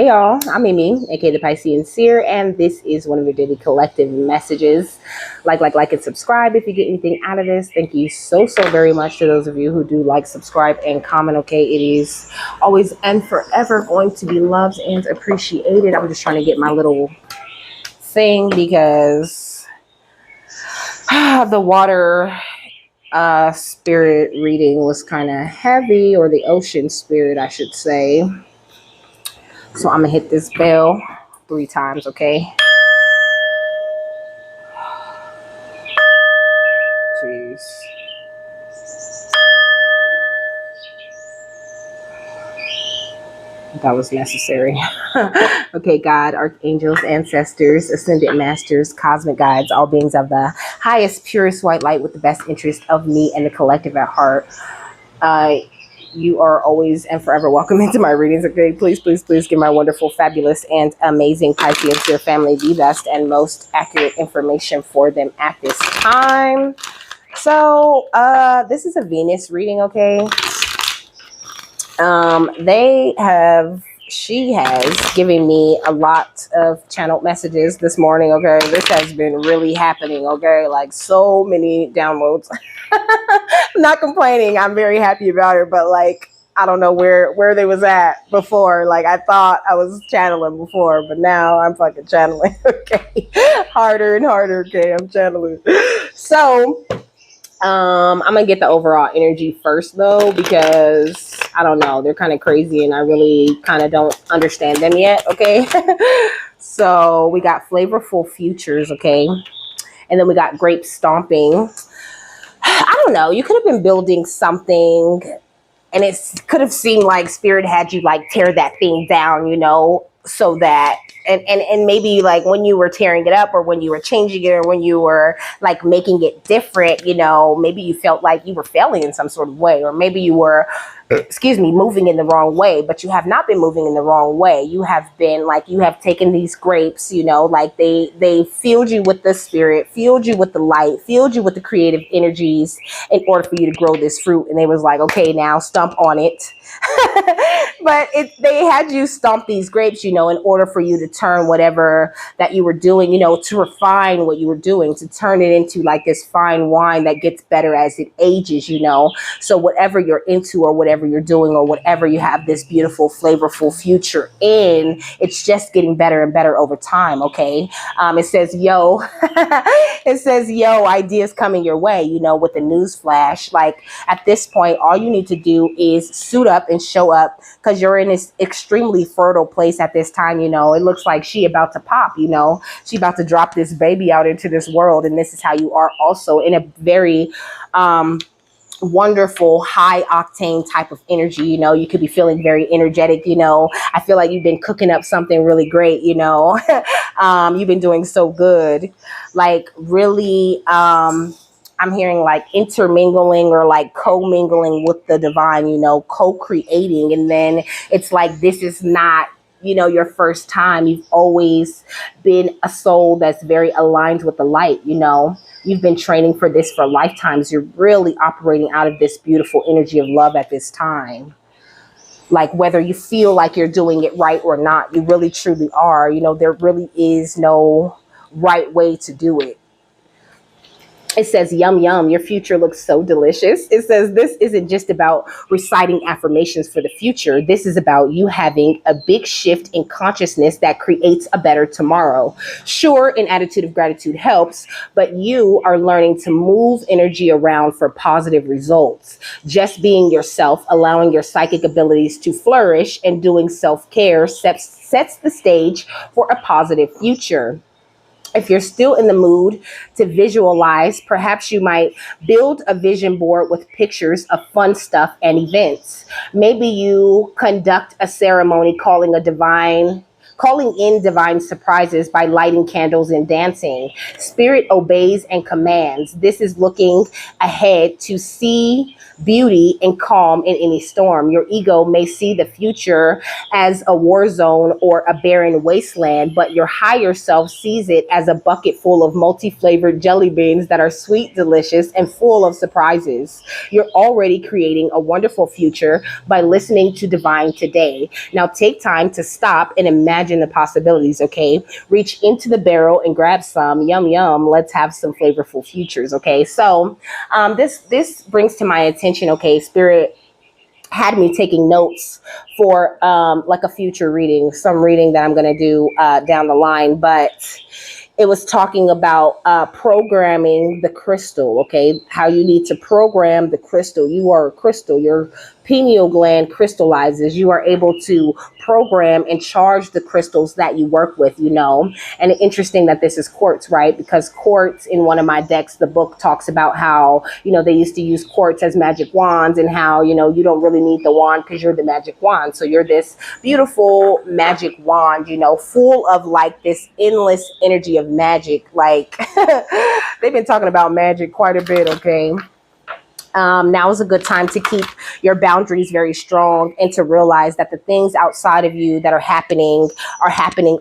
Hey y'all, I'm Mimi, aka the Piscean Seer, and this is one of your daily collective messages. Like, and subscribe if you get anything out of this. Thank you so very much to those of you who do like, subscribe, and comment. Okay, it is always and forever going to be loved and appreciated. I'm just trying to get my little thing because the water spirit reading was kind of heavy, or the ocean spirit, I should say. So I'm gonna hit this bell 3 times, okay? Jeez. That was necessary. Okay, God, archangels, ancestors, ascended masters, cosmic guides, all beings of the highest, purest white light with the best interest of me and the collective at heart. You are always and forever welcome into my readings. Okay, please give my wonderful, fabulous, and amazing Piscean Seer family the best and most accurate information for them at this time. So, this is a Venus reading, okay? She has given me a lot of channeled messages this morning, okay? This has been really happening, okay? Like, so many downloads. I'm not complaining. I'm very happy about it, but like, I don't know where they was at before. Like, I thought I was channeling before, but now I'm fucking channeling, okay? Harder and harder, okay? I'm channeling. So, I'm gonna get the overall energy first though, because I don't know, they're kind of crazy and I really kind of don't understand them yet, okay? So we got flavorful futures, okay? And then we got grape stomping. I don't know, you could have been building something and it could have seemed like spirit had you like tear that thing down, you know, so that and maybe like when you were tearing it up or when you were changing it or when you were like making it different, you know, maybe you felt like you were failing in some sort of way, or maybe you were moving in the wrong way, but you have not been moving in the wrong way. You have been like, you have taken these grapes, you know, like they filled you with the spirit, filled you with the light, filled you with the creative energies in order for you to grow this fruit. And they was like, okay, now stomp on it. But they had you stomp these grapes, you know, in order for you to turn whatever that you were doing, you know, to refine what you were doing, to turn it into like this fine wine that gets better as it ages, you know. So whatever you're into or whatever you're doing or whatever you have this beautiful, flavorful future in, it's just getting better and better over time, okay? It says, yo, ideas coming your way, you know, with the news flash. Like at this point, all you need to do is suit up and show up, because you're in this extremely fertile place at this time, you know. It looks like she about to pop, you know. She about to drop this baby out into this world, and this is how you are also in a very wonderful high octane type of energy. You know, you could be feeling very energetic, you know. I feel like you've been cooking up something really great, you know. You've been doing so good, like really I'm hearing like intermingling or like co-mingling with the divine, you know, co-creating. And then it's like, this is not, you know, your first time. You've always been a soul that's very aligned with the light, you know. You've been training for this for lifetimes. You're really operating out of this beautiful energy of love at this time. Like whether you feel like you're doing it right or not, you really truly are. You know, there really is no right way to do it. It says, yum, yum, your future looks so delicious. It says, this isn't just about reciting affirmations for the future. This is about you having a big shift in consciousness that creates a better tomorrow. Sure, an attitude of gratitude helps, but you are learning to move energy around for positive results. Just being yourself, allowing your psychic abilities to flourish, and doing self-care sets the stage for a positive future. If you're still in the mood to visualize, perhaps you might build a vision board with pictures of fun stuff and events. Maybe you conduct a ceremony calling in divine surprises by lighting candles and dancing. Spirit obeys and commands. This is looking ahead to see beauty and calm in any storm. Your ego may see the future as a war zone or a barren wasteland, but your higher self sees it as a bucket full of multi-flavored jelly beans that are sweet, delicious, and full of surprises. You're already creating a wonderful future by listening to divine today. Now take time to stop and imagine the possibilities, okay? Reach into the barrel and grab some. Yum, yum. Let's have some flavorful futures, okay? So this brings to my attention, okay, Spirit had me taking notes for like a future reading, some reading that I'm going to do down the line, but it was talking about programming the crystal, okay? How you need to program the crystal. You are a crystal. Your pineal gland crystallizes. You are able to program and charge the crystals that you work with, you know. And interesting that this is quartz, right? Because quartz, in one of my decks, the book talks about how, you know, they used to use quartz as magic wands, and how, you know, you don't really need the wand because you're the magic wand. So you're this beautiful magic wand, you know, full of like this endless energy of magic. Like they've been talking about magic quite a bit, okay? Now is a good time to keep your boundaries very strong and to realize that the things outside of you that are happening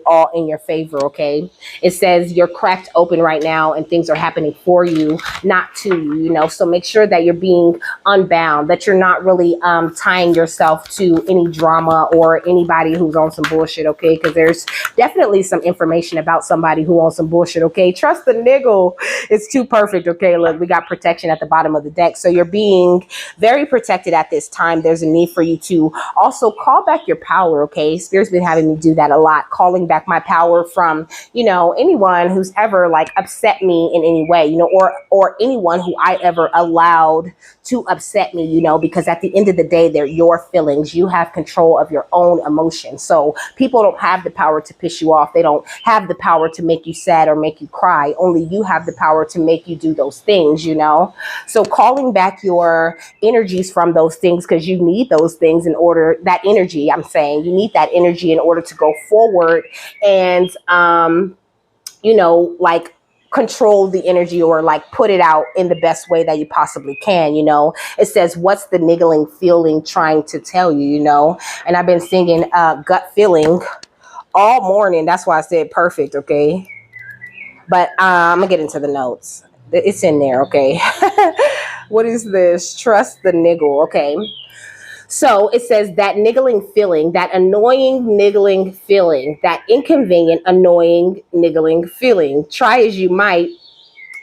all in your favor, okay? It says you're cracked open right now and things are happening for you, not to you, you know? So make sure that you're being unbound, that you're not really tying yourself to any drama or anybody who's on some bullshit, okay? Because there's definitely some information about somebody who owns some bullshit, okay? Trust the niggle. It's too perfect, okay? Look, we got protection at the bottom of the deck. So you're being very protected at this time. There's a need for you to also call back your power, okay? Spirit's been having me do that a lot, calling back my power from, you know, anyone who's ever like upset me in any way, you know, or anyone who I ever allowed to upset me, you know, because at the end of the day, they're your feelings. You have control of your own emotions. So people don't have the power to piss you off. They don't have the power to make you sad or make you cry. Only you have the power to make you do those things, you know? So calling back your energies from those things, because you need those things in order, that energy, I'm saying, you need that energy in order to go forward and, you know, like control the energy or like put it out in the best way that you possibly can, you know. It says, what's the niggling feeling trying to tell you, you know? And I've been singing gut feeling all morning. That's why I said perfect, okay? But I'm gonna get into the notes. It's in there, okay? What is this? Trust the niggle, okay? So it says that niggling feeling, that annoying niggling feeling, that inconvenient, annoying niggling feeling. Try as you might,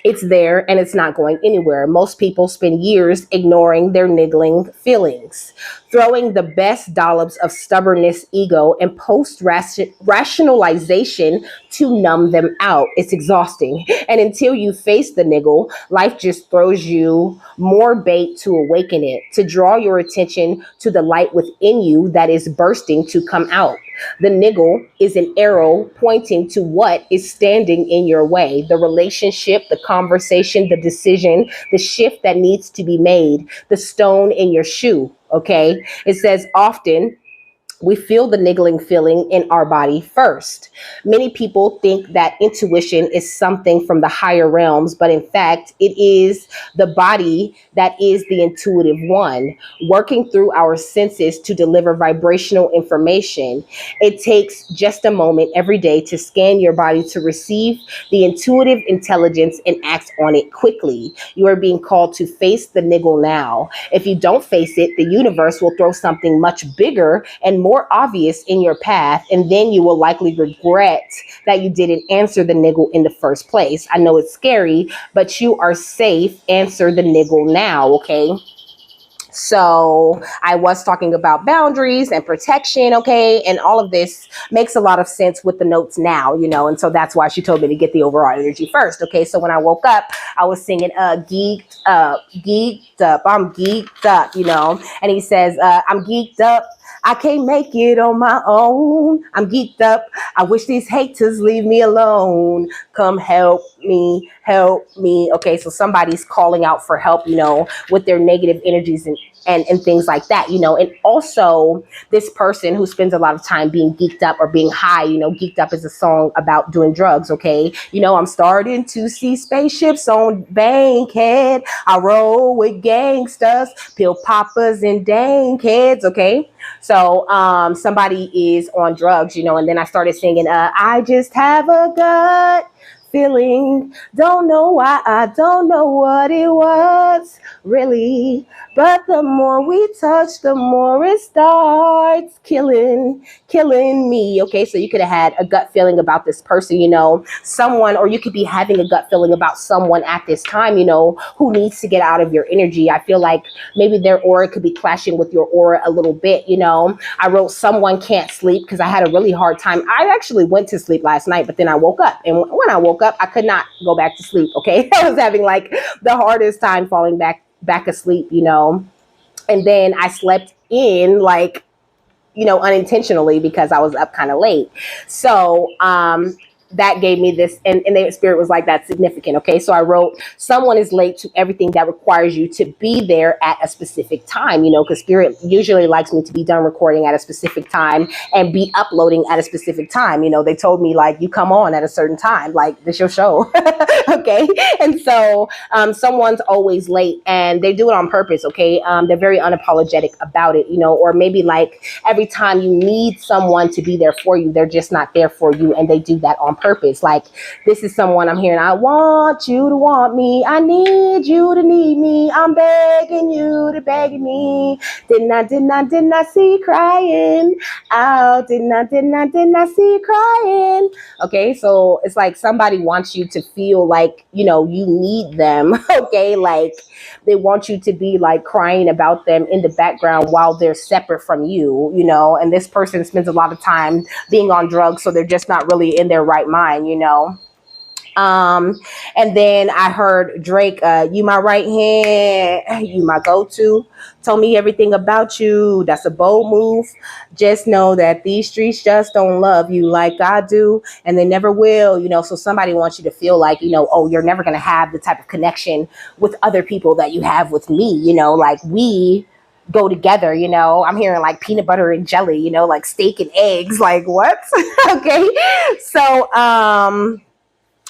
it's there and it's not going anywhere. Most people spend years ignoring their niggling feelings, throwing the best dollops of stubbornness, ego, and post-rationalization to numb them out. It's exhausting. And until you face the niggle, life just throws you more bait to awaken it, to draw your attention to the light within you that is bursting to come out. The niggle is an arrow pointing to what is standing in your way, the relationship, the conversation, the decision, the shift that needs to be made, the stone in your shoe, okay? It says often we feel the niggling feeling in our body first. Many people think that intuition is something from the higher realms, but in fact, it is the body that is the intuitive one, working through our senses to deliver vibrational information. It takes just a moment every day to scan your body to receive the intuitive intelligence and act on it quickly. You are being called to face the niggle now. If you don't face it, the universe will throw something much bigger and more obvious in your path, and then you will likely regret that you didn't answer the niggle in the first place. I know it's scary, but you are safe. Answer the niggle now, okay? So I was talking about boundaries and protection, okay? And all of this makes a lot of sense with the notes now, you know? And so that's why she told me to get the overall energy first, okay? So when I woke up, I was singing geeked up, I'm geeked up, you know? And he says, I'm geeked up. I can't make it on my own. I'm geeked up. I wish these haters leave me alone. Come help me, help me. Okay, so somebody's calling out for help, you know, with their negative energies and things like that, you know. And also this person who spends a lot of time being geeked up or being high, you know, geeked up is a song about doing drugs, okay? You know, I'm starting to see spaceships on Bankhead. I roll with gangsters, pill poppers, and dank heads, okay? So somebody is on drugs, you know, and then I started singing, I just have a gut feeling, don't know why, I don't know what it was really, but the more we touch, the more it starts killing me. Okay, so you could have had a gut feeling about this person, you know, someone, or you could be having a gut feeling about someone at this time, you know, who needs to get out of your energy. I feel like maybe their aura could be clashing with your aura a little bit, you know. I wrote someone can't sleep because I had a really hard time. I actually went to sleep last night, but then I woke up, and when I woke up, I could not go back to sleep. Okay, I was having like the hardest time falling back asleep, you know. And then I slept in, like, you know, unintentionally because I was up kind of late. So that gave me this, and the spirit was like, that's significant. Okay, so I wrote, someone is late to everything that requires you to be there at a specific time, you know, because spirit usually likes me to be done recording at a specific time and be uploading at a specific time. You know, they told me, like, you come on at a certain time, like, this your show. Okay, and so someone's always late, and they do it on purpose. Okay, they're very unapologetic about it, you know. Or maybe like every time you need someone to be there for you, they're just not there for you, and they do that on purpose. Like, this is someone I'm hearing, I want you to want me, I need you to need me, I'm begging you to beg me, didn't I see crying out, didn't I see crying. Okay, so it's like somebody wants you to feel like, you know, you need them. Okay, like they want you to be like crying about them in the background while they're separate from you, you know. And this person spends a lot of time being on drugs, so they're just not really in their right mind, you know. And then I heard Drake, you my right hand, you my go-to, told me everything about you. That's a bold move. Just know that these streets just don't love you like I do, and they never will, you know. So somebody wants you to feel like, you know, oh, you're never going to have the type of connection with other people that you have with me, you know, like we go together, you know. I'm hearing like peanut butter and jelly, you know, like steak and eggs, like what? Okay, so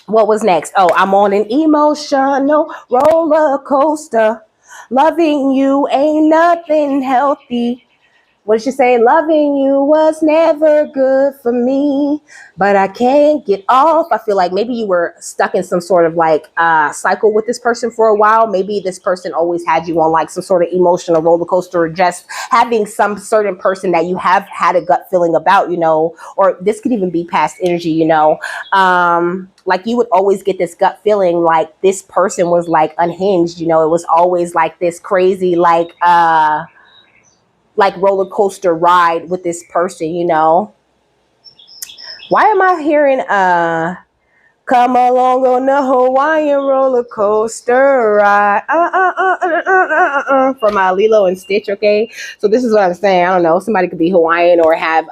what was next? Oh, I'm on an emotional roller coaster. Loving you ain't nothing healthy. What did she say? Loving you was never good for me, but I can't get off. I feel like maybe you were stuck in some sort of like cycle with this person for a while. Maybe this person always had you on like some sort of emotional roller coaster, or just having some certain person that you have had a gut feeling about, you know. Or this could even be past energy, you know. Like you would always get this gut feeling like this person was like unhinged, you know. It was always like this crazy like roller coaster ride with this person, you know. Why am I hearing come along on the Hawaiian roller coaster ride from Lilo and Stitch? Okay, so this is what I'm saying. I don't know, somebody could be Hawaiian or have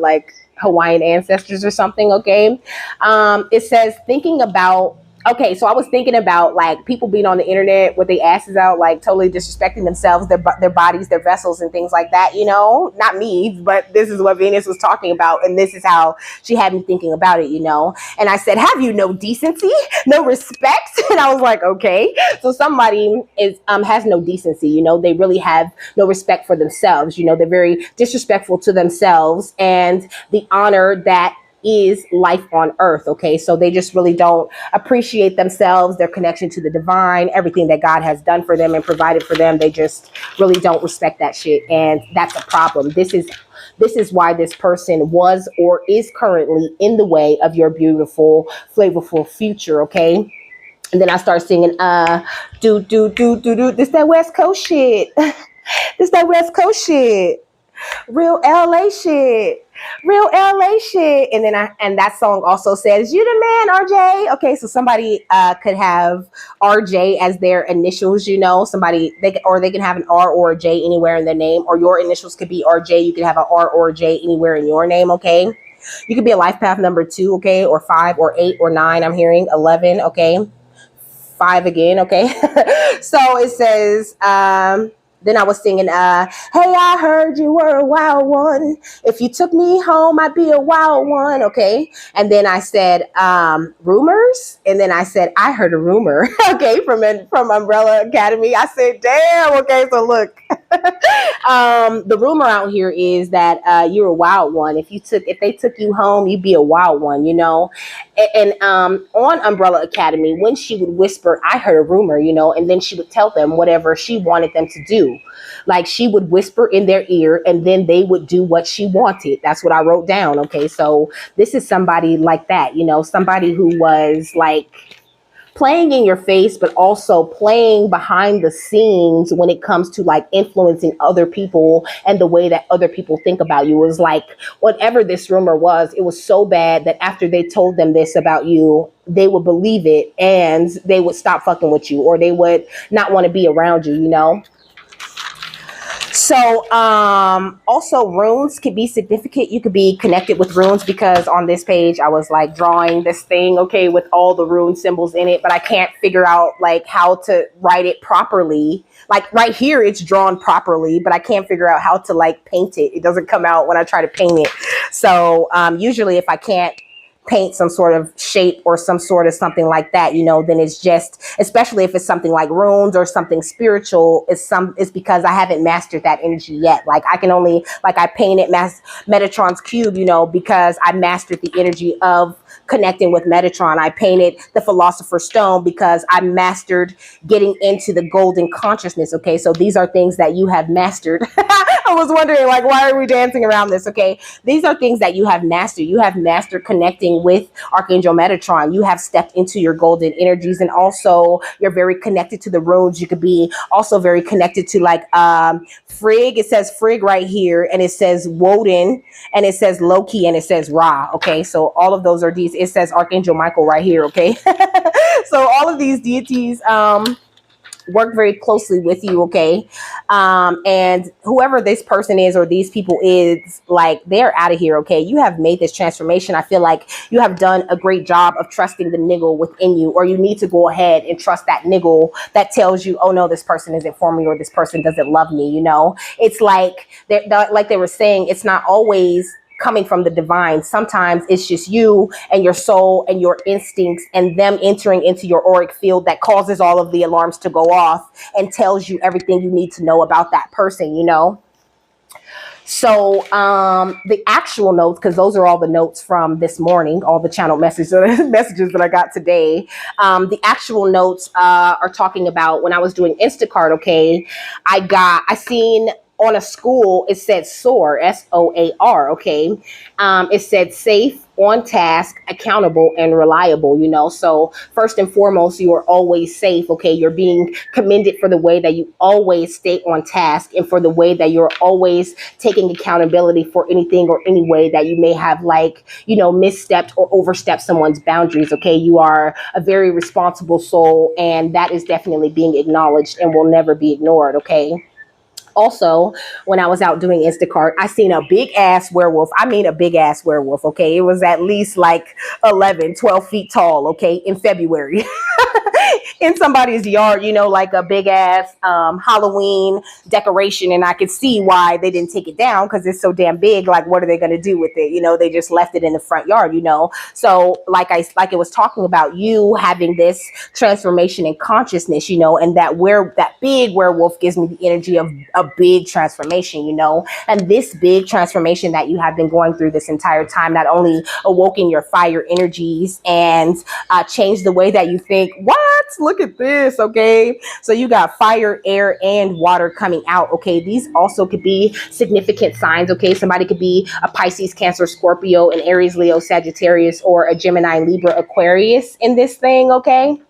like Hawaiian ancestors or something. Okay, it says thinking about. Okay, so I was thinking about like people being on the internet with their asses out, like totally disrespecting themselves, their bodies, their vessels, and things like that. You know, not me, but this is what Venus was talking about, and this is how she had me thinking about it. You know, and I said, "Have you no decency, no respect?" And I was like, "Okay." So somebody is has no decency. You know, they really have no respect for themselves. You know, they're very disrespectful to themselves and the honor that is life on earth. Okay, so they just really don't appreciate themselves, their connection to the divine, everything that God has done for them and provided for them. They just really don't respect that shit, and that's a problem. This is why this person was or is currently in the way of your beautiful, flavorful future. Okay, and then I start singing do this that West Coast shit. This that West Coast shit. Real LA shit. Real LA shit. And then that song also says, "You the man, RJ." Okay, so somebody could have RJ as their initials, you know. Somebody they can have an R or a J anywhere in their name, or your initials could be RJ. You could have an R or a J anywhere in your name. Okay, you could be a life path number 2, okay, or 5 or 8 or 9. I'm hearing 11. Okay, 5 again. Okay, so it says Then I was singing, hey, I heard you were a wild one. If you took me home, I'd be a wild one. Okay. And then I said, rumors. And then I said, I heard a rumor. Okay. From Umbrella Academy. I said, damn. Okay. So look, the rumor out here is that you're a wild one. If they took you home, you'd be a wild one, you know. And on Umbrella Academy, when she would whisper, I heard a rumor, you know, and then she would tell them whatever she wanted them to do. Like she would whisper in their ear and then they would do what she wanted. That's what I wrote down. Okay. So this is somebody like that, you know, somebody who was like playing in your face, but also playing behind the scenes when it comes to like influencing other people and the way that other people think about you. It was like whatever this rumor was, it was so bad that after they told them this about you, they would believe it and they would stop fucking with you, or they would not want to be around you, you know? So also runes could be significant. You could be connected with runes, because on this page I was like drawing this thing, okay, with all the rune symbols in it, but I can't figure out like how to write it properly. Like right here it's drawn properly, but I can't figure out how to like paint it. It doesn't come out when I try to paint it. So usually if I can't paint some sort of shape or some sort of something like that, you know, then it's just, especially if it's something like runes or something spiritual, it's because I haven't mastered that energy yet. Like I can only, like I painted Metatron's cube, you know, because I mastered the energy of connecting with Metatron. I painted the Philosopher's Stone because I mastered getting into the golden consciousness. Okay, so these are things that you have mastered. I was wondering, like, why are we dancing around this? Okay, these are things that you have mastered. You have mastered connecting with Archangel Metatron. You have stepped into your golden energies, and also you're very connected to the runes. You could be also very connected to like Frigg. It says Frigg right here, and it says Woden, and it says Loki, and it says Ra. Okay, so all of those are these. It says Archangel Michael right here. Okay, so all of these deities work very closely with you, okay? And whoever this person is or these people is, like, they're out of here, okay? You have made this transformation. I feel like you have done a great job of trusting the niggle within you, or you need to go ahead and trust that niggle that tells you, oh no, this person isn't for me, or this person doesn't love me, you know? It's like they were saying, it's not always coming from the divine. Sometimes it's just you and your soul and your instincts and them entering into your auric field that causes all of the alarms to go off and tells you everything you need to know about that person, you know? So the actual notes, because those are all the notes from this morning, all the channel messages that I got today. The actual notes are talking about when I was doing Instacart, okay, I seen on a school, it said SOAR, SOAR, okay? It said safe, on task, accountable, and reliable, you know? So first and foremost, you are always safe, okay? You're being commended for the way that you always stay on task, and for the way that you're always taking accountability for anything or any way that you may have, like, you know, misstepped or overstepped someone's boundaries, okay? You are a very responsible soul, and that is definitely being acknowledged and will never be ignored, okay? Also, when I was out doing Instacart, I seen a big ass werewolf. I mean, a big ass werewolf. Okay. It was at least like 11, 12 feet tall. Okay. In February in somebody's yard, you know, like a big ass Halloween decoration. And I could see why they didn't take it down, because it's so damn big. Like, what are they going to do with it? You know, they just left it in the front yard, you know? So like it was talking about you having this transformation in consciousness, you know, and that big werewolf gives me the energy of a big transformation, you know, and this big transformation that you have been going through this entire time, not only awoken your fire energies and changed the way that you think. What? Look at this. Okay. So you got fire, air, and water coming out. Okay. These also could be significant signs. Okay. Somebody could be a Pisces, Cancer, Scorpio, an Aries, Leo, Sagittarius, or a Gemini, Libra, Aquarius in this thing. Okay.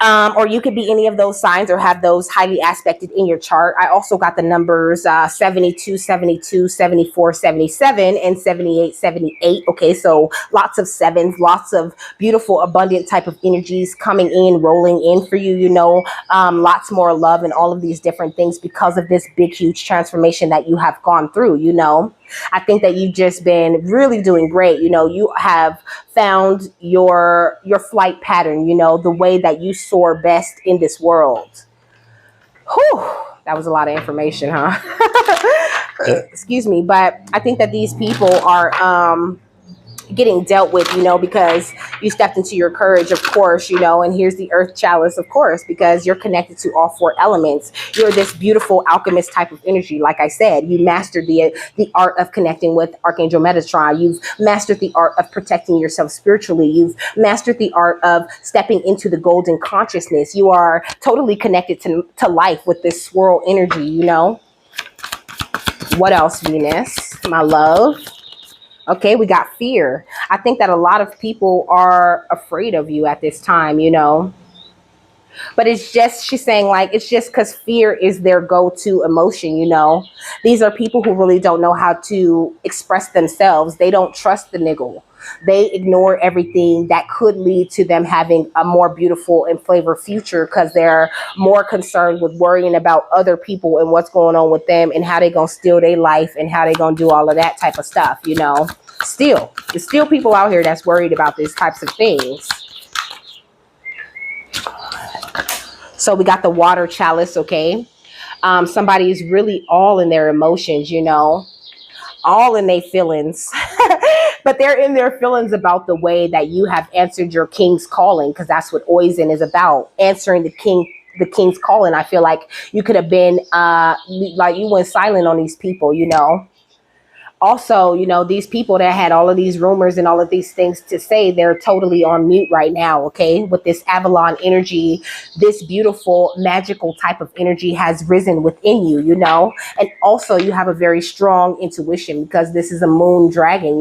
Or you could be any of those signs or have those highly aspected in your chart. I also got the numbers 72, 72, 74, 77, and 78, 78. Okay, so lots of sevens, lots of beautiful, abundant type of energies coming in, rolling in for you, you know, lots more love and all of these different things because of this big, huge transformation that you have gone through, you know. I think that you've just been really doing great. You know, you have found your flight pattern, you know, the way that you soar best in this world. Whew, that was a lot of information, huh? Excuse me, but I think that these people are getting dealt with, because you stepped into your courage, of course, and here's the earth chalice, of course, because you're connected to all four elements. You're this beautiful alchemist type of energy. Like I said, you mastered the art of connecting with Archangel Metatron. You've mastered the art of protecting yourself spiritually. You've mastered the art of stepping into the golden consciousness. You are totally connected to life with this swirl energy. What else, Venus, my love? Okay, we got fear. I think that a lot of people are afraid of you at this time, But it's just, she's saying, like, it's just because fear is their go-to emotion, These are people who really don't know how to express themselves. They don't trust the niggle. They ignore everything that could lead to them having a more beautiful and flavor future because they're more concerned with worrying about other people and what's going on with them and how they gonna steal their life and how they gonna do all of that type of stuff, There's still people out here that's worried about these types of things. So we got the water chalice, okay? Somebody is really all in their emotions, all in their feelings. But they're in their feelings about the way that you have answered your king's calling, because that's what Oisin is about, answering the king's calling. I feel like you could have been like you went silent on these people, Also, these people that had all of these rumors and all of these things to say, they're totally on mute right now, okay? With this Avalon energy, this beautiful, magical type of energy has risen within you, And also, you have a very strong intuition because this is a moon dragon,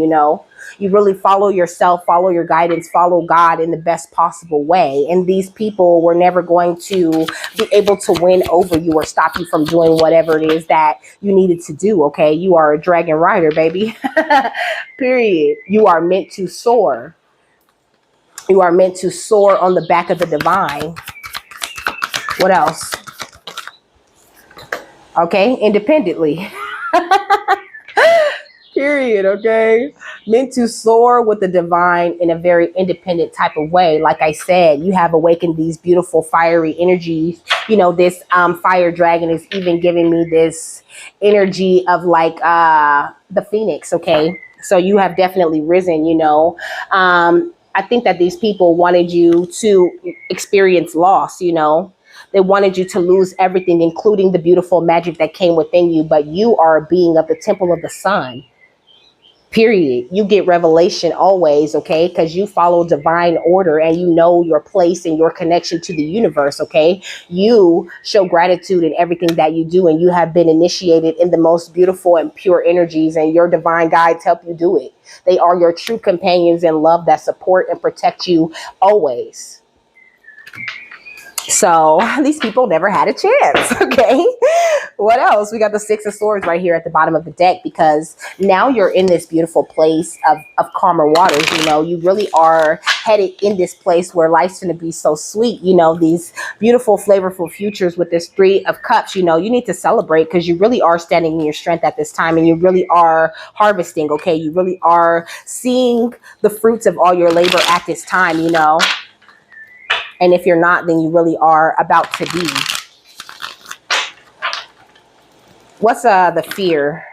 You really follow yourself, follow your guidance, follow God in the best possible way. And these people were never going to be able to win over you or stop you from doing whatever it is that you needed to do, okay? You are a dragon rider, baby. Period. You are meant to soar. You are meant to soar on the back of the divine. What else? Okay, independently. Period, okay? Meant to soar with the divine in a very independent type of way. Like I said, you have awakened these beautiful fiery energies. This fire dragon is even giving me this energy of like the phoenix, okay? So you have definitely risen, I think that these people wanted you to experience loss, They wanted you to lose everything, including the beautiful magic that came within you. But you are a being of the temple of the sun. Period. You get revelation always, okay? Because you follow divine order and you know your place and your connection to the universe, okay? You show gratitude in everything that you do, and you have been initiated in the most beautiful and pure energies, and your divine guides help you do it. They are your true companions in love that support and protect you always. So these people never had a chance, okay? What else? We got the Six of Swords right here at the bottom of the deck, because now you're in this beautiful place of calmer waters, You really are headed in this place where life's going to be so sweet, These beautiful, flavorful futures with this Three of Cups, You need to celebrate because you really are standing in your strength at this time, and you really are harvesting, okay? You really are seeing the fruits of all your labor at this time, And if you're not, then you really are about to be. What's the fear?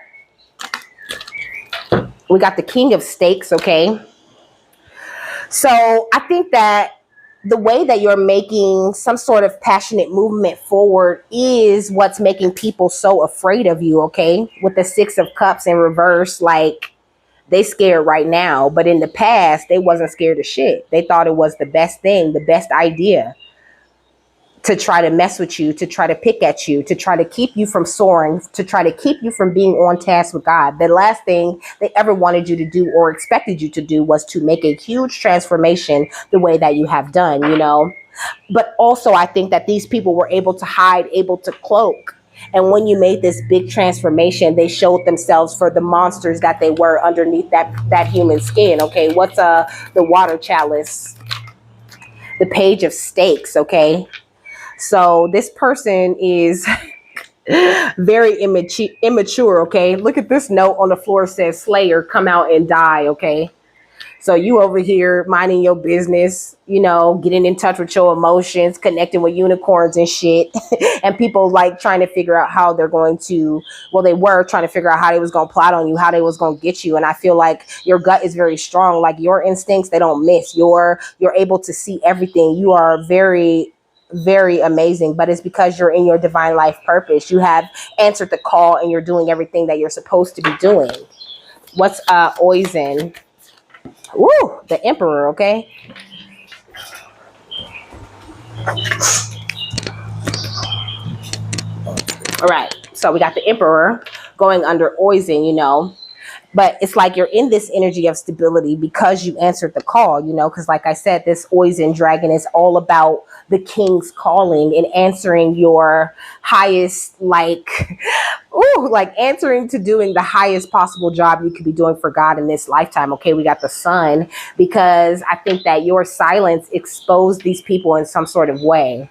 We got the King of Stakes, okay? So I think that the way that you're making some sort of passionate movement forward is what's making people so afraid of you, okay? With the Six of Cups in reverse, like, they scared right now, but in the past, they wasn't scared of shit. They thought it was the best thing, the best idea to try to mess with you, to try to pick at you, to try to keep you from soaring, to try to keep you from being on task with God. The last thing they ever wanted you to do or expected you to do was to make a huge transformation the way that you have done, But also, I think that these people were able to hide, able to cloak. And when you made this big transformation, they showed themselves for the monsters that they were underneath that human skin. Okay, what's the water chalice? The Page of Stakes, okay? So this person is very immature, okay? Look at this note on the floor, says, Slayer, come out and die, okay? So you over here minding your business, getting in touch with your emotions, connecting with unicorns and shit. And people like trying to figure out how they're going to, well, they were trying to figure out how they was going to plot on you, how they was going to get you. And I feel like your gut is very strong. Like your instincts, they don't miss. You're able to see everything. You are very, very amazing, but it's because you're in your divine life purpose. You have answered the call and you're doing everything that you're supposed to be doing. What's Oizen? Woo, the Emperor, okay? All right, so we got the Emperor going under Oizen, but it's like you're in this energy of stability because you answered the call, because like I said, this Oizen dragon is all about the king's calling and answering your highest, answering to doing the highest possible job you could be doing for God in this lifetime. Okay, we got the Sun because I think that your silence exposed these people in some sort of way.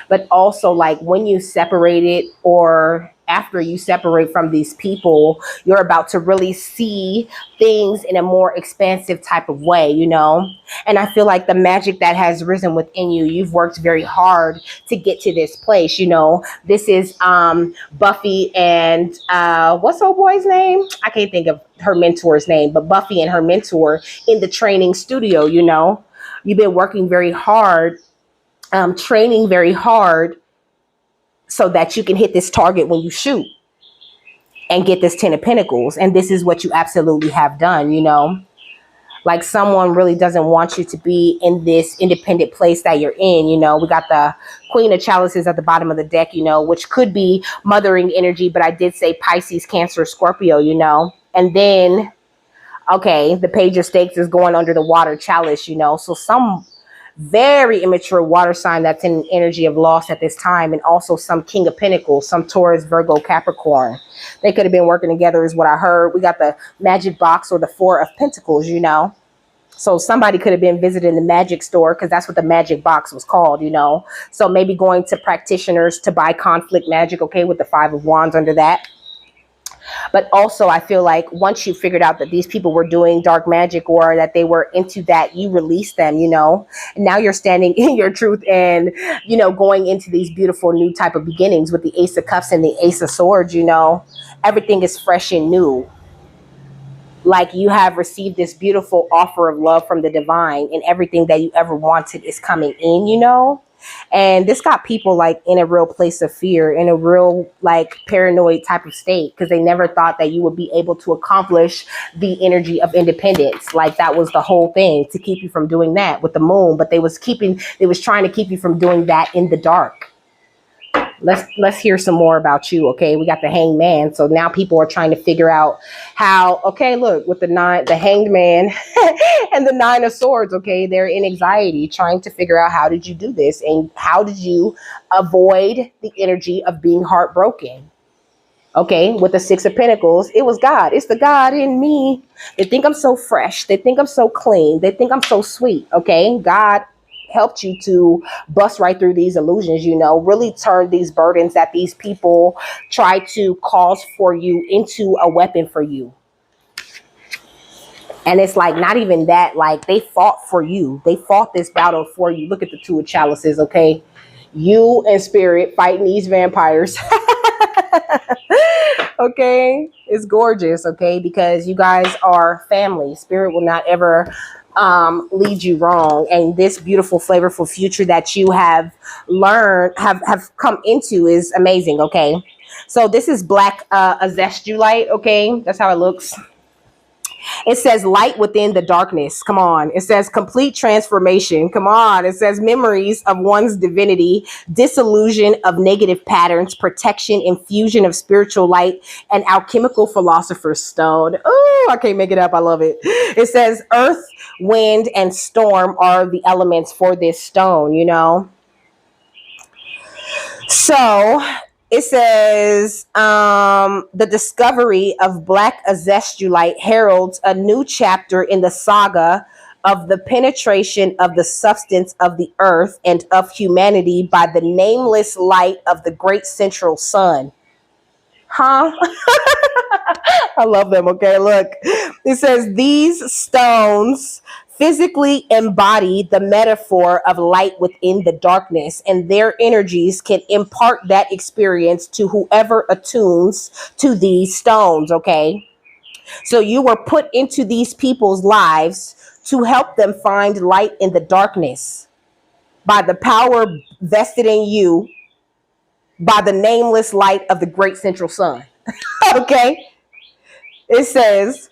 But also, like, when you separate it, or after you separate from these people, you're about to really see things in a more expansive type of way, And I feel like the magic that has risen within you, you've worked very hard to get to this place, This is Buffy and what's old boy's name? I can't think of her mentor's name, but Buffy and her mentor in the training studio, You've been working very hard, training very hard so that you can hit this target when you shoot and get this 10 of Pentacles. And this is what you absolutely have done, Like someone really doesn't want you to be in this independent place that you're in, We got the Queen of Chalices at the bottom of the deck, which could be mothering energy, but I did say Pisces, Cancer, Scorpio, And then, okay, the Page of Stakes is going under the Water Chalice, So some very immature water sign that's in energy of loss at this time, and also some King of Pentacles, some Taurus, Virgo, Capricorn. They could have been working together is what I heard. We got the Magic Box or the Four of Pentacles, So somebody could have been visiting the magic store because that's what the Magic Box was called, So maybe going to practitioners to buy conflict magic, okay, with the Five of Wands under that. But also, I feel like once you figured out that these people were doing dark magic or that they were into that, you released them, and now you're standing in your truth and, going into these beautiful new type of beginnings with the Ace of Cups and the Ace of Swords, everything is fresh and new. Like you have received this beautiful offer of love from the divine, and everything that you ever wanted is coming in, And this got people like in a real place of fear, in a real like paranoid type of state, because they never thought that you would be able to accomplish the energy of independence. Like that was the whole thing, to keep you from doing that with the moon. But they was trying to keep you from doing that in the dark. Let's hear some more about you. Okay, we got the Hanged Man. So now people are trying to figure out how, okay, look, with the Hanged Man and the Nine of Swords, okay, they're in anxiety trying to figure out how did you do this and how did you avoid the energy of being heartbroken. Okay, with the Six of Pentacles, it was God. It's the God in me. They think I'm so fresh. They think I'm so clean. They think I'm so sweet. Okay, God helped you to bust right through these illusions, really turn these burdens that these people try to cause for you into a weapon for you. And it's like, not even that, like they fought for you. They fought this battle for you. Look at the Two of Chalices, okay? You and Spirit fighting these vampires. Okay, it's gorgeous, okay? Because you guys are family. Spirit will not ever lead you wrong, and this beautiful flavorful future that you have learned have come into is amazing. Okay, so this is black azestulite. Okay, that's how it looks. It says light within the darkness. Come on. It says complete transformation. Come on. It says memories of one's divinity, disillusion of negative patterns, protection, infusion of spiritual light, and alchemical philosopher's stone. Oh, I can't make it up. I love it. It says earth, wind, and storm are the elements for this stone, So it says the discovery of black azestulite heralds a new chapter in the saga of the penetration of the substance of the earth and of humanity by the nameless light of the great central sun. Huh? I love them. Okay, look. It says these stones physically embody the metaphor of light within the darkness, and their energies can impart that experience to whoever attunes to these stones. Okay, so you were put into these people's lives to help them find light in the darkness by the power vested in you by the nameless light of the great central sun. Okay, it says,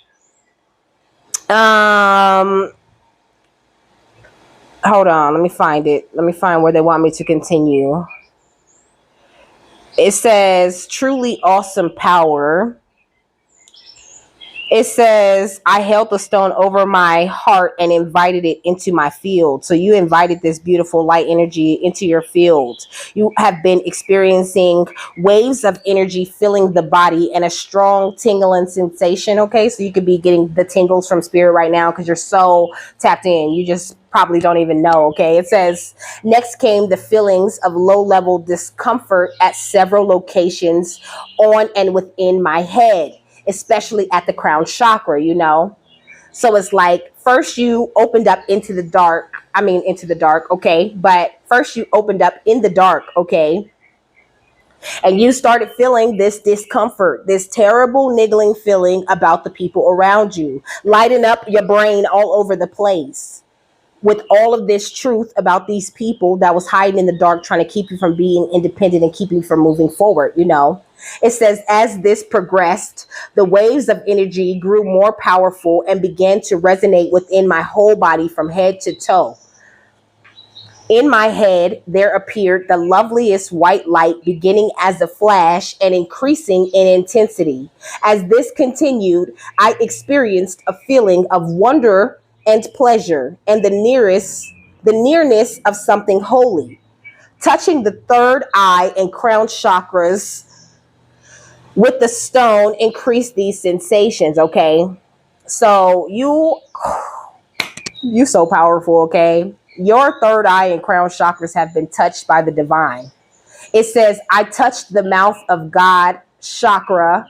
um, hold on, let me find it. Let me find where they want me to continue. It says, truly awesome power. It says, I held the stone over my heart and invited it into my field. So you invited this beautiful light energy into your field. You have been experiencing waves of energy filling the body and a strong tingling sensation. Okay, so you could be getting the tingles from spirit right now because you're so tapped in. You just probably don't even know. Okay, it says, next came the feelings of low level discomfort at several locations on and within my head, especially at the crown chakra, you know? So it's like, first you opened up into the dark. I mean, into the dark, okay? But first you opened up in the dark, okay? And you started feeling this discomfort, this terrible niggling feeling about the people around you, lighting up your brain all over the place with all of this truth about these people that was hiding in the dark, trying to keep you from being independent and keep you from moving forward, you know? It says, as this progressed, the waves of energy grew more powerful and began to resonate within my whole body from head to toe. In my head, there appeared the loveliest white light beginning as a flash and increasing in intensity. As this continued, I experienced a feeling of wonder and pleasure and the nearness of something holy. Touching the third eye and crown chakras with the stone increased these sensations, okay? So you so powerful, okay? Your third eye and crown chakras have been touched by the divine. It says, I touched the mouth of God chakra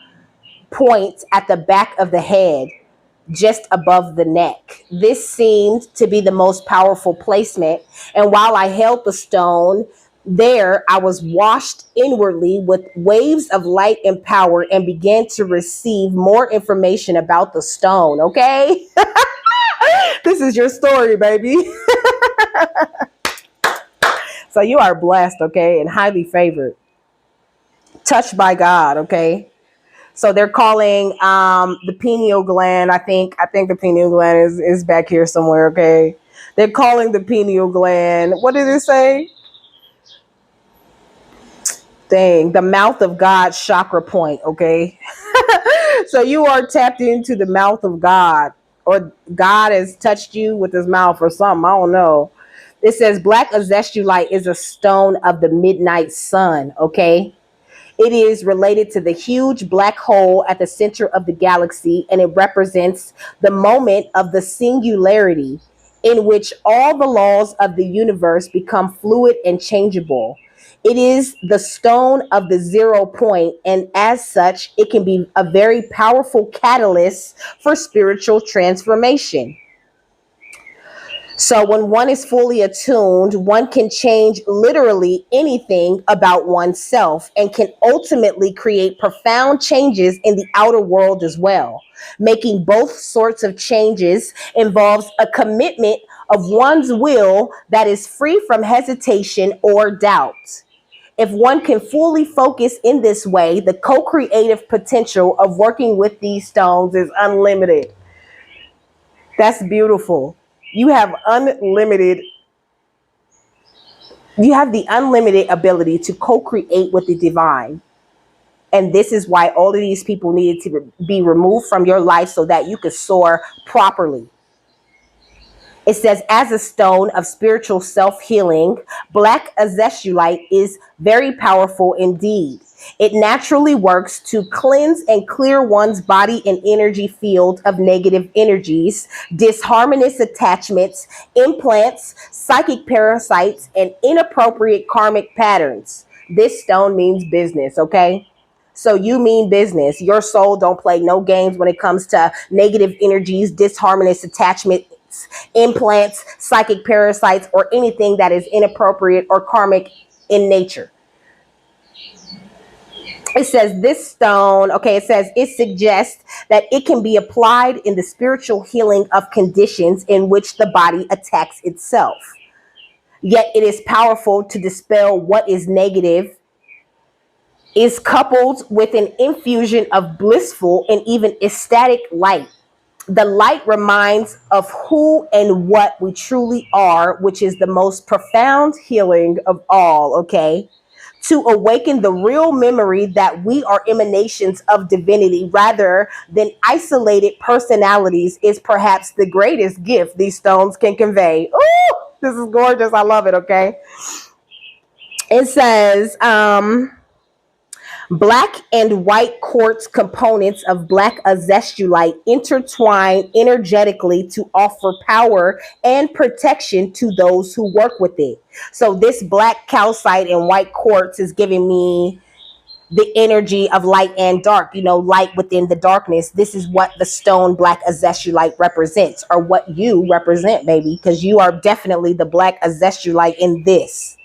point at the back of the head, just above the neck. This seemed to be the most powerful placement. And while I held the stone there, I was washed inwardly with waves of light and power and began to receive more information about the stone. Okay. This is your story, baby. So you are blessed, okay, and highly favored, touched by God, okay. So they're calling the pineal gland. I think the pineal gland is back here somewhere, okay. They're calling the pineal gland. What did it say? Dang, the mouth of God chakra point, okay. So you are tapped into the mouth of God, or God has touched you with his mouth or something. I don't know. It says black azestulite is a stone of the midnight sun, okay? It is related to the huge black hole at the center of the galaxy, and it represents the moment of the singularity in which all the laws of the universe become fluid and changeable. It is the stone of the 0 point, and as such, it can be a very powerful catalyst for spiritual transformation. So when one is fully attuned, one can change literally anything about oneself and can ultimately create profound changes in the outer world as well. Making both sorts of changes involves a commitment of one's will that is free from hesitation or doubt. If one can fully focus in this way, the co-creative potential of working with these stones is unlimited. That's beautiful. You have unlimited, you have the unlimited ability to co-create with the divine. And this is why all of these people needed to be removed from your life so that you could soar properly. It says, as a stone of spiritual self-healing, black azestulite is very powerful indeed. It naturally works to cleanse and clear one's body and energy field of negative energies, disharmonious attachments, implants, psychic parasites, and inappropriate karmic patterns. This stone means business, okay? So you mean business. Your soul don't play no games when it comes to negative energies, disharmonious attachments, implants, psychic parasites, or anything that is inappropriate or karmic in nature. It says this stone, okay, it says it suggests that it can be applied in the spiritual healing of conditions in which the body attacks itself. Yet it is powerful to dispel what is negative, is coupled with an infusion of blissful and even ecstatic light. The light reminds of who and what we truly are, which is the most profound healing of all, okay? To awaken the real memory that we are emanations of divinity rather than isolated personalities is perhaps the greatest gift these stones can convey. Ooh, this is gorgeous. I love it, okay? It says, black and white quartz components of black azestulite intertwine energetically to offer power and protection to those who work with it. So this black calcite and white quartz is giving me the energy of light and dark, light within the darkness. This is what the stone black azestulite represents, or what you represent, baby, because you are definitely the black azestulite in this.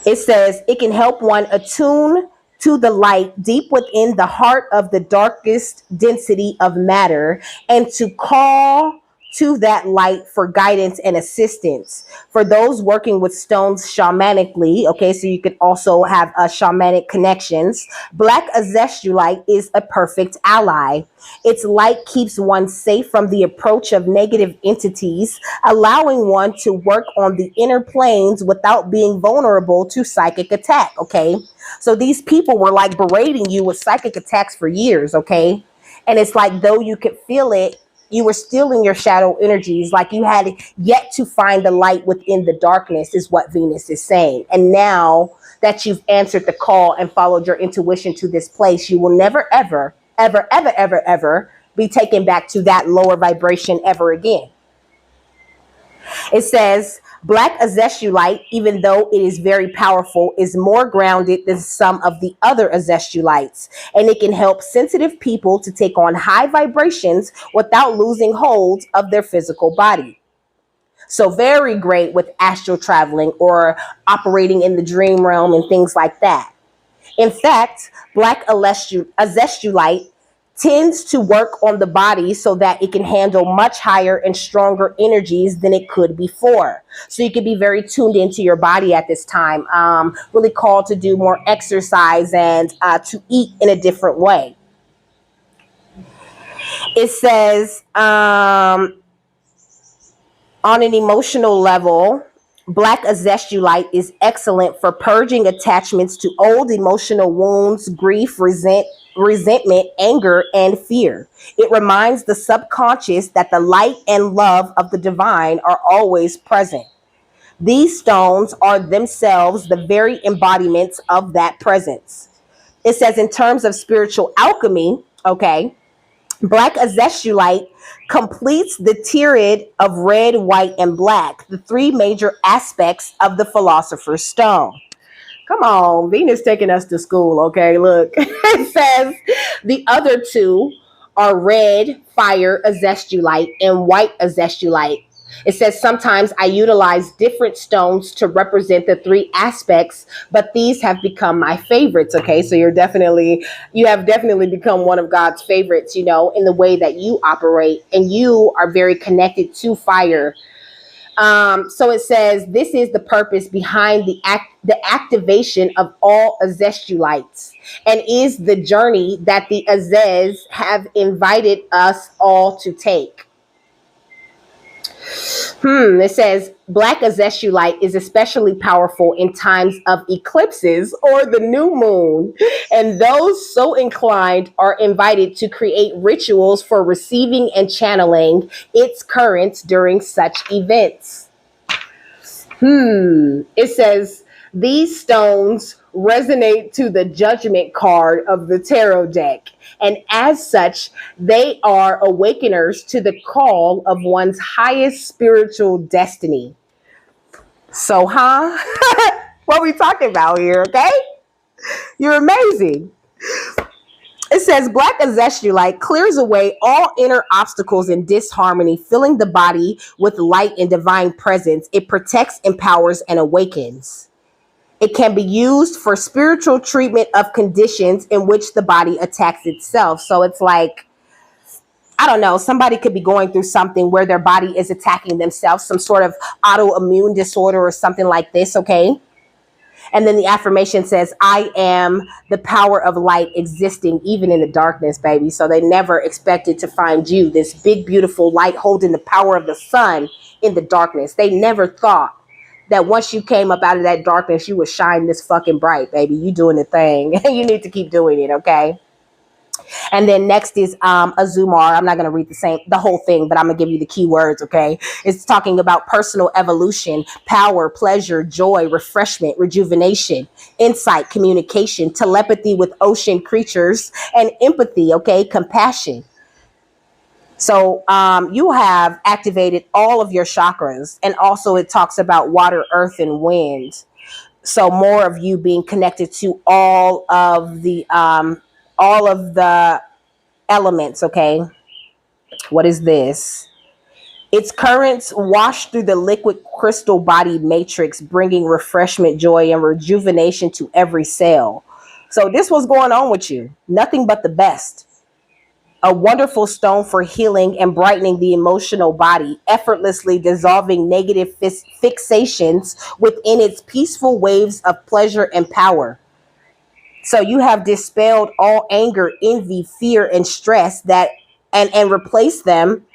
It says it can help one attune to the light deep within the heart of the darkest density of matter and to call to that light for guidance and assistance. For those working with stones shamanically, okay, so you could also have shamanic connections, black azestulite is a perfect ally. Its light keeps one safe from the approach of negative entities, allowing one to work on the inner planes without being vulnerable to psychic attack, okay? So these people were like berating you with psychic attacks for years, okay? And it's like, though you could feel it, you were still in your shadow energies, like you had yet to find the light within the darkness, is what Venus is saying. And now that you've answered the call and followed your intuition to this place, you will never, ever, ever, ever, ever, ever be taken back to that lower vibration ever again. It says, black azestulite, even though it is very powerful, is more grounded than some of the other azestulites, and it can help sensitive people to take on high vibrations without losing hold of their physical body. So very great with astral traveling or operating in the dream realm and things like that. In fact, black azestulite tends to work on the body so that it can handle much higher and stronger energies than it could before. So you can be very tuned into your body at this time, really called to do more exercise and to eat in a different way. It says, on an emotional level, black azestulite is excellent for purging attachments to old emotional wounds, grief, resentment, anger, and fear. It reminds the subconscious that the light and love of the divine are always present. These stones are themselves the very embodiments of that presence. It says, in terms of spiritual alchemy, okay, black azestulite completes the tier of red, white, and black, the three major aspects of the philosopher's stone. Come on, Venus taking us to school, okay? Look, it says the other two are red, fire, azestulite, and white azestulite. It says sometimes I utilize different stones to represent the three aspects, but these have become my favorites, okay? So you have definitely become one of God's favorites, in the way that you operate, and you are very connected to fire. So it says this is the purpose behind the activation of all azestulites, and is the journey that the Azez have invited us all to take. It says black azestulite is especially powerful in times of eclipses or the new moon, and those so inclined are invited to create rituals for receiving and channeling its currents during such events. It says these stones resonate to the judgment card of the tarot deck, and as such, they are awakeners to the call of one's highest spiritual destiny. So, what are we talking about here, okay? You're amazing. It says black ancestral light clears away all inner obstacles and disharmony, filling the body with light and divine presence. It protects, empowers, and awakens. It can be used for spiritual treatment of conditions in which the body attacks itself. So it's like, I don't know, somebody could be going through something where their body is attacking themselves, some sort of autoimmune disorder or something like this, okay? And then the affirmation says, I am the power of light existing even in the darkness, baby. So they never expected to find you, this big, beautiful light holding the power of the sun in the darkness. They never thought that once you came up out of that darkness, you would shine this fucking bright, baby. You doing the thing. You need to keep doing it, okay? And then next is Azumar. I'm not going to read the whole thing, but I'm going to give you the key words, okay? It's talking about personal evolution, power, pleasure, joy, refreshment, rejuvenation, insight, communication, telepathy with ocean creatures, and empathy, okay? Compassion. So you have activated all of your chakras. And also it talks about water, earth, and wind. So more of you being connected to all of the elements, okay? What is this? Its currents wash through the liquid crystal body matrix, bringing refreshment, joy, and rejuvenation to every cell. So this was going on with you. Nothing but the best. A wonderful stone for healing and brightening the emotional body, effortlessly dissolving negative fixations within its peaceful waves of pleasure and power. So you have dispelled all anger, envy, fear, and stress and replaced them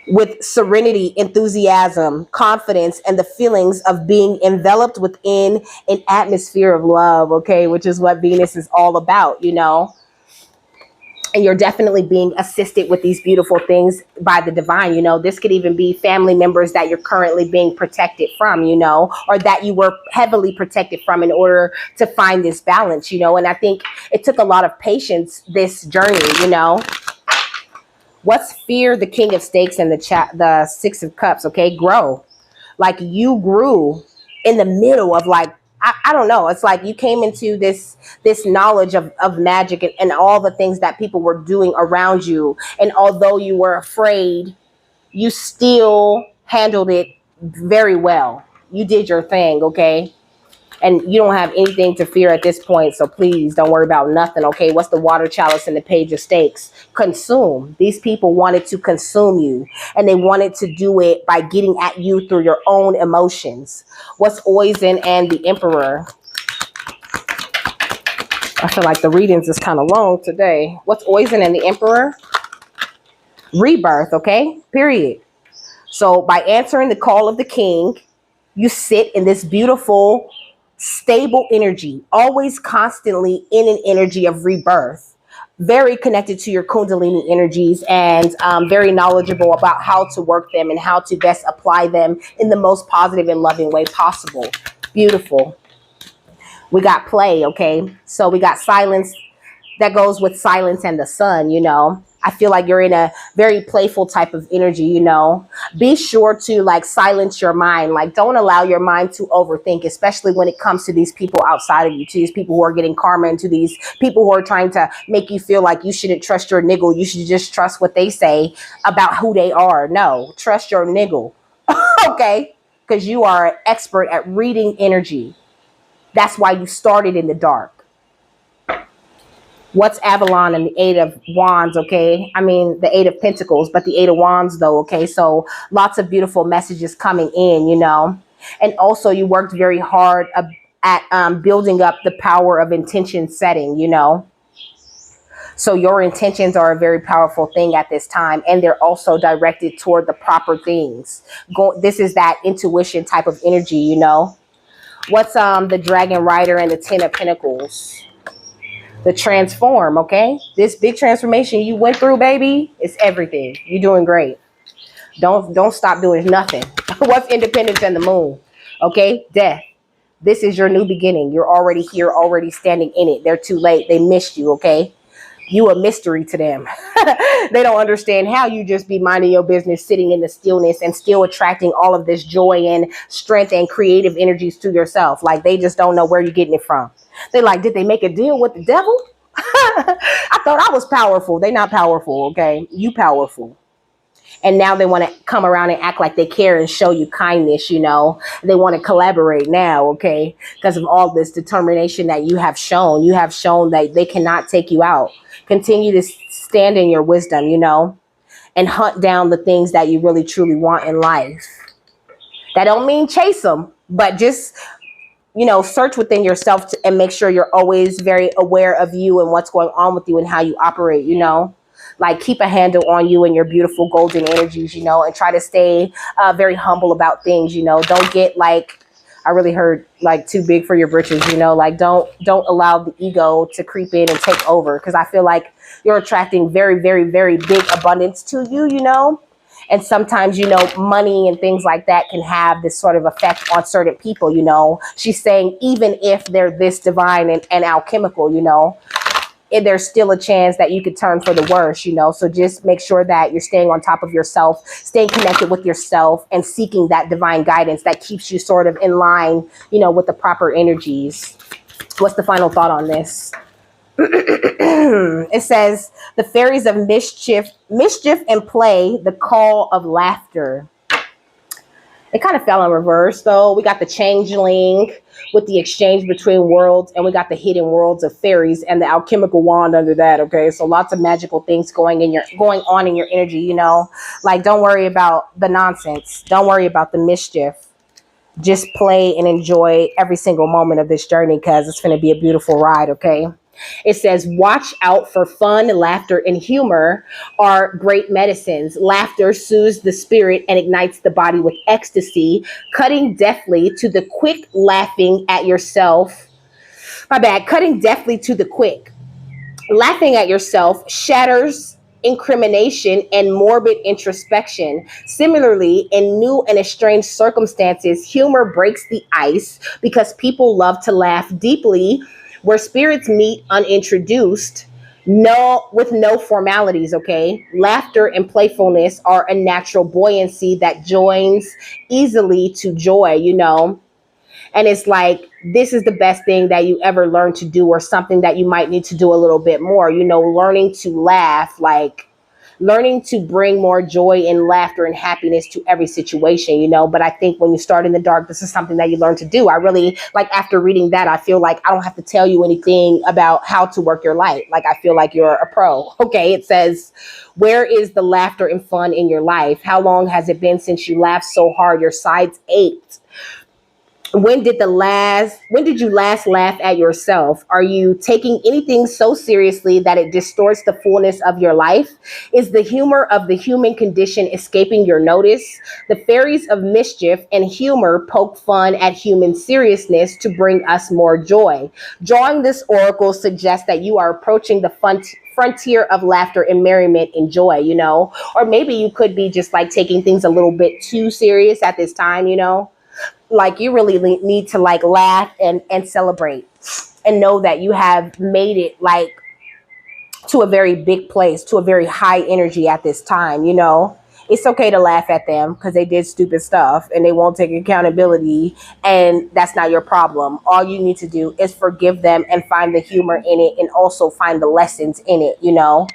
with serenity, enthusiasm, confidence, and the feelings of being enveloped within an atmosphere of love, okay, which is what Venus is all about, you know. And you're definitely being assisted with these beautiful things by the divine, you know. This could even be family members that you're currently being protected from, you know, or that you were heavily protected from in order to find this balance, you know. And I think it took a lot of patience, this journey, you know. What's fear? The King of Stakes and the Six of Cups, okay? Grow. Like you grew in the middle of like, I don't know. It's like you came into this knowledge of magic and all the things that people were doing around you. And although you were afraid, you still handled it very well. You did your thing, okay? And you don't have anything to fear at this point. So please don't worry about nothing, okay? What's the water chalice in the Page of Stakes? Consume. These people wanted to consume you. And they wanted to do it by getting at you through your own emotions. What's Oisin and the Emperor? I feel like the readings is kind of long today. What's Oisin and the Emperor? Rebirth, okay? Period. So by answering the call of the king, you sit in this beautiful, stable energy, always constantly in an energy of rebirth, very connected to your Kundalini energies and very knowledgeable about how to work them and how to best apply them in the most positive and loving way possible. Beautiful. We got play, okay? So we got silence. That goes with silence and the sun, you know. I feel like you're in a very playful type of energy, you know. Be sure to like silence your mind. Like don't allow your mind to overthink, especially when it comes to these people outside of you, to these people who are getting karma, and to these people who are trying to make you feel like you shouldn't trust your niggle. You should just trust what they say about who they are. No, trust your niggle, okay? Because you are an expert at reading energy. That's why you started in the dark. What's Avalon and the Eight of Wands, okay? I mean, the Eight of Pentacles, but the Eight of Wands, though, okay? So lots of beautiful messages coming in, you know? And also you worked very hard at building up the power of intention setting, you know? So your intentions are a very powerful thing at this time, and they're also directed toward the proper things. This is that intuition type of energy, you know? What's the Dragon Rider and the Ten of Pentacles? The transform, okay? This big transformation you went through, baby, it's everything. You're doing great. Don't stop doing nothing. What's Independence and the Moon? Okay, death. This is your new beginning. You're already here, already standing in it. They're too late. They missed you, okay? You a mystery to them. They don't understand how you just be minding your business, sitting in the stillness and still attracting all of this joy and strength and creative energies to yourself. Like they just don't know where you're getting it from. They like, did they make a deal with the devil? I thought I was powerful. They not powerful, okay? You powerful. And now they want to come around and act like they care and show you kindness, you know. They want to collaborate now, okay? Because of all this determination that you have shown. You have shown that they cannot take you out. Continue to stand in your wisdom, you know, and hunt down the things that you really truly want in life. That don't mean chase them, but just, you know, search within yourself and make sure you're always very aware of you and what's going on with you and how you operate, you know. Like, keep a handle on you and your beautiful golden energies, you know, and try to stay very humble about things, you know. Don't get like, I really heard like too big for your britches, you know, like don't allow the ego to creep in and take over, because I feel like you're attracting very, very, very big abundance to you, you know. And sometimes, you know, money and things like that can have this sort of effect on certain people, you know. She's saying even if they're this divine and alchemical, you know, there's still a chance that you could turn for the worse, you know. So just make sure that you're staying on top of yourself, staying connected with yourself, and seeking that divine guidance that keeps you sort of in line, you know, with the proper energies. What's the final thought on this? It says the fairies of mischief and play, the call of laughter. It kind of fell in reverse, though. We got the changeling with the exchange between worlds, and we got the hidden worlds of fairies and the alchemical wand under that. Okay, so lots of magical things going on in your energy. You know, like, don't worry about the nonsense. Don't worry about the mischief. Just play and enjoy every single moment of this journey, because it's going to be a beautiful ride. Okay. It says, watch out for fun, laughter, and humor are great medicines. Laughter soothes the spirit and ignites the body with ecstasy, cutting deftly to the quick, laughing at yourself. Cutting deftly to the quick. Laughing at yourself shatters incrimination and morbid introspection. Similarly, in new and estranged circumstances, humor breaks the ice because people love to laugh deeply where spirits meet unintroduced, with no formalities. Okay, laughter and playfulness are a natural buoyancy that joins easily to joy, you know. And it's like, this is the best thing that you ever learn to do, or something that you might need to do a little bit more, you know, learning to laugh, like learning to bring more joy and laughter and happiness to every situation, you know. But I think when you start in the dark, this is something that you learn to do. I really, like, after reading that, I feel like I don't have to tell you anything about how to work your light. Like, I feel like you're a pro. Okay, it says, where is the laughter and fun in your life? How long has it been since you laughed so hard your sides ached? When did you last laugh at yourself? Are you taking anything so seriously that it distorts the fullness of your life? Is the humor of the human condition escaping your notice? The fairies of mischief and humor poke fun at human seriousness to bring us more joy. Drawing this oracle suggests that you are approaching the frontier of laughter and merriment and joy, you know. Or maybe you could be just like taking things a little bit too serious at this time, you know. Like, you really need to like laugh and celebrate and know that you have made it like to a very big place, to a very high energy at this time, you know. It's okay to laugh at them because they did stupid stuff and they won't take accountability, and that's not your problem. All you need to do is forgive them and find the humor in it, and also find the lessons in it, you know,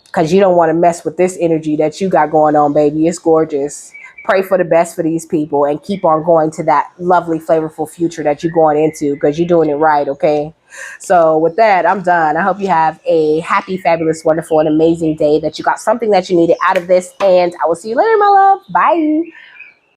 because you don't want to mess with this energy that you got going on, baby. It's gorgeous. Pray for the best for these people and keep on going to that lovely, flavorful future that you're going into, because you're doing it right, okay? So with that, I'm done. I hope you have a happy, fabulous, wonderful, and amazing day, that you got something that you needed out of this, and I will see you later, my love. Bye.